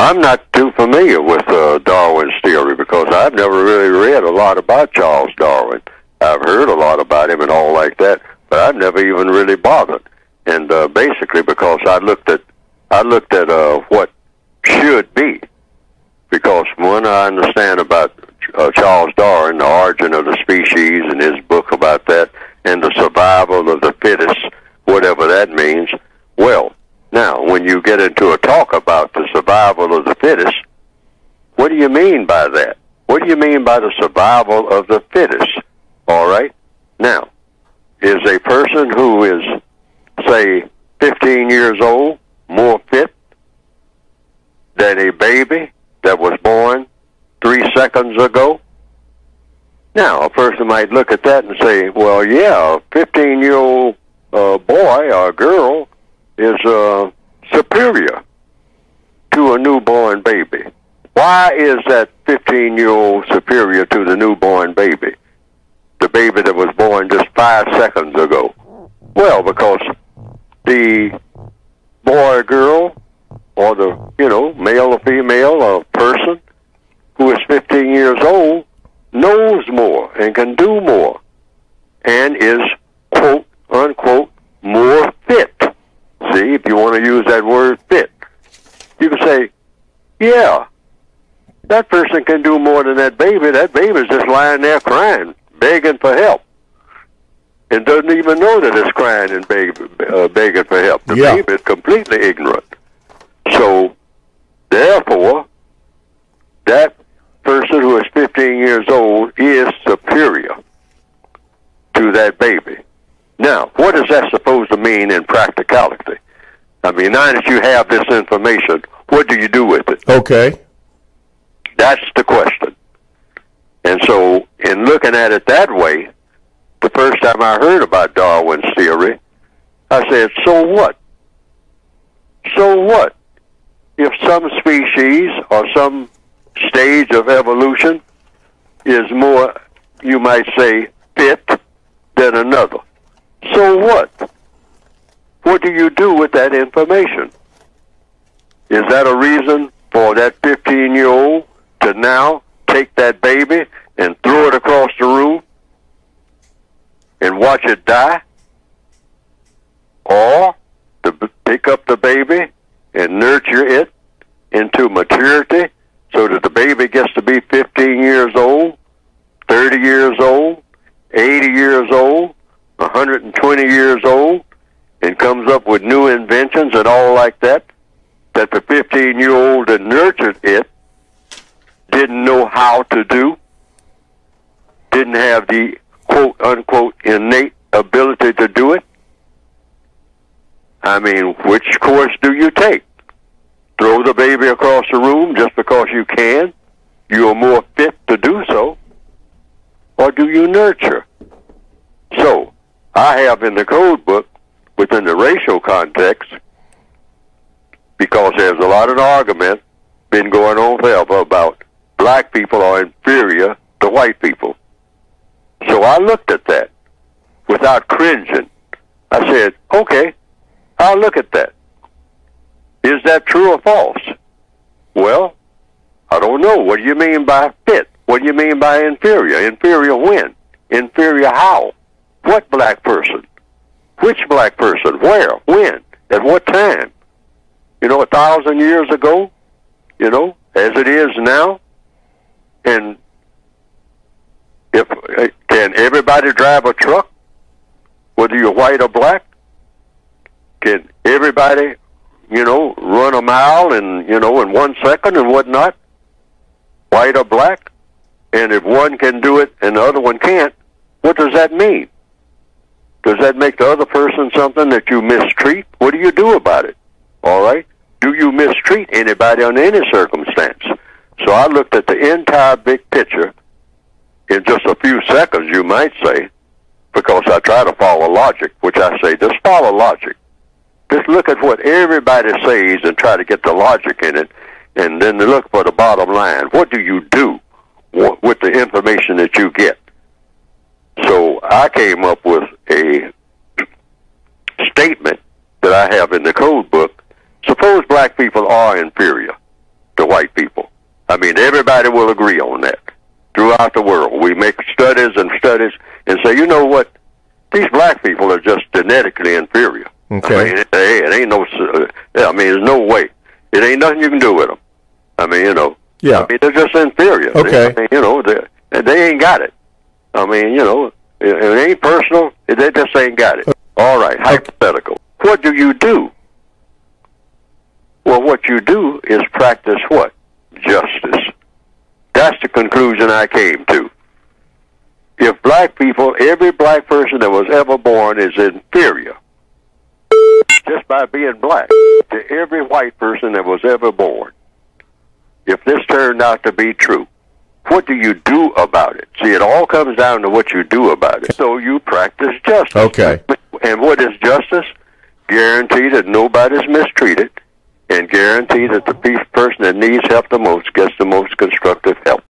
I'm not too familiar with Darwin's theory because I've never really read a lot about Charles Darwin. I've heard a lot about him and all like that, but I've never even really bothered. And basically, because I looked at what should be, because one I understand about Charles Darwin, the origin of the species, and his book about that, and the survival of the fittest, whatever that means. Well, now, when you get into a talk about the survival of the fittest, what do you mean by that? What do you mean by the survival of the fittest? All right? Now, is a person who is, say, 15 years old more fit than a baby that was born 3 seconds ago? Now, a person might look at that and say, well, yeah, a 15-year-old boy or girl is superior to a newborn baby. Why is that 15-year-old superior to the newborn baby? The baby that was born just 5 seconds ago. Well, because the boy or girl, or the, male or female or person who is 15 years old knows more and can do more and is, quote, unquote, more fit. See, if you want to use that word fit, you can say, yeah, that person can do more than that baby. That baby's just lying there crying, begging for help, and doesn't even know that it's crying and begging for help. The baby is completely ignorant. So, therefore, that person who is 15 years old is superior to that baby. Now, what is that supposed to mean in practicality? I mean, now that you have this information, what do you do with it? Okay. That's the question. And so, in looking at it that way, the first time I heard about Darwin's theory, I said, so what? So what? If some species or some stage of evolution is more, you might say, fit than another. So what? What do you do with that information? Is that a reason for that 15-year-old to now take that baby and throw it across the room and watch it die? Or to pick up the baby and nurture it into maturity so that the baby gets to be 15 years old, 30 years old, 80 years old, 120 years old, and comes up with new inventions and all like that, that the 15-year-old that nurtured it didn't know how to do, didn't have the quote-unquote innate ability to do it? I mean, which course do you take? Throw the baby across the room just because you can? You are more fit to do so. Or do you nurture? So, I have in the code book, within the racial context, because there's a lot of argument been going on forever about black people are inferior to white people. So I looked at that without cringing. I said, okay, I'll look at that. Is that true or false? Well, I don't know. What do you mean by fit? What do you mean by inferior? Inferior when? Inferior how? What black person? Which black person? Where? When? At what time? 1,000 years ago? As it is now? And can everybody drive a truck, whether you're white or black? Can everybody, run a mile in 1 second and whatnot, white or black? And if one can do it and the other one can't, what does that mean? Does that make the other person something that you mistreat? What do you do about it? All right? Do you mistreat anybody under any circumstance? So I looked at the entire big picture in just a few seconds, you might say, because I try to follow logic, which I say, just follow logic. Just look at what everybody says and try to get the logic in it, and then look for the bottom line. What do you do with the information that you get? So I came up with a statement that I have in the code book. Suppose black people are inferior to white people. I mean, everybody will agree on that. Throughout the world, we make studies and studies and say, you know what? These black people are just genetically inferior. Okay. I mean, it ain't no. I mean, there's no way. It ain't nothing you can do with them. I mean, you know. Yeah. I mean, they're just inferior. Okay. I mean, you know, they ain't got it. I mean, you know, it ain't personal. They just ain't got it. All right. Hypothetical. What do you do? Well, what you do is practice what? Justice. That's the conclusion I came to. If black people, every black person that was ever born is inferior, just by being black, to every white person that was ever born. If this turned out to be true, what do you do about it? See, it all comes down to what you do about it. So you practice justice. Okay. And what is justice? Guarantee that nobody's mistreated, and guarantee that the person that needs help the most gets the most constructive help.